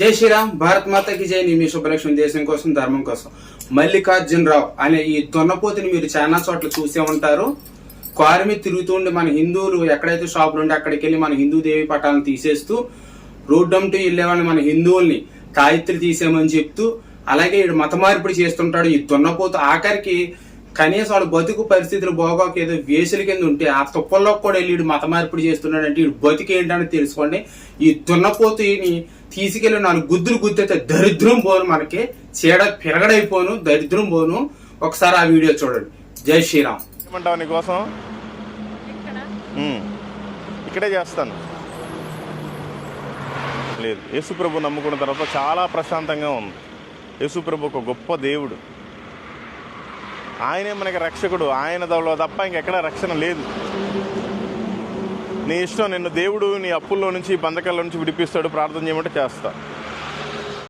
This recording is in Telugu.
జై శ్రీరామ్, భారత్ మాతకి జై. మీ శుభలక్ష్మి, దేశం కోసం, ధర్మం కోసం. మల్లికార్జునరావు అనే ఈ దున్నపోతుని మీరు చాలా చోట్ల చూసే ఉంటారు. కారు మీద తిరుగుతుండే మన హిందువులు ఎక్కడైతే షాపులు ఉంటే అక్కడికి వెళ్ళి మన హిందూ దేవి పటాలను తీసేస్తూ రోడ్డంటూ వెళ్ళేవాళ్ళని మన హిందువుల్ని తాయిత్తులు తీసేయమని చెప్తూ, అలాగే ఈడు మత మార్పిడి చేస్తుంటాడు. ఈ దున్నపోతు ఆఖరికి కనీసం వాడు బతుకు పరిస్థితులు బాగోక ఏదో వేసుల కింద ఉంటే ఆ తుప్పల్లో కూడా వెళ్ళి మత మార్పిడి చేస్తున్నాడంటే ఈ బతుకు ఏంటని తెలుసుకోండి. ఈ దున్నపోతుని తీసుకెళ్లి 4 గుద్దులు గుద్దితే దరిద్రం పోను, మనకి చీడ పెరగడైపోను, దరిద్రం పోను. ఒకసారి ఆ వీడియో చూడండి. జై శ్రీరామ్. ఏమంటావు నీకోసం? ఇక్కడే చేస్తాను. లేదు, యేసుప్రభు నమ్ముకున్న తర్వాత చాలా ప్రశాంతంగా ఉంది. యేసుప్రభు ఒక గొప్ప దేవుడు, ఆయనే మనకి రక్షకుడు. ఆయన తప్ప ఇంకెక్కడ రక్షణ లేదు. నీ ఇష్టం, నిన్ను దేవుడు నీ అప్పుల్లో నుంచి బంధకాల నుంచి విడిపిస్తాడు. ప్రార్థన చేయమంటే చేస్తా.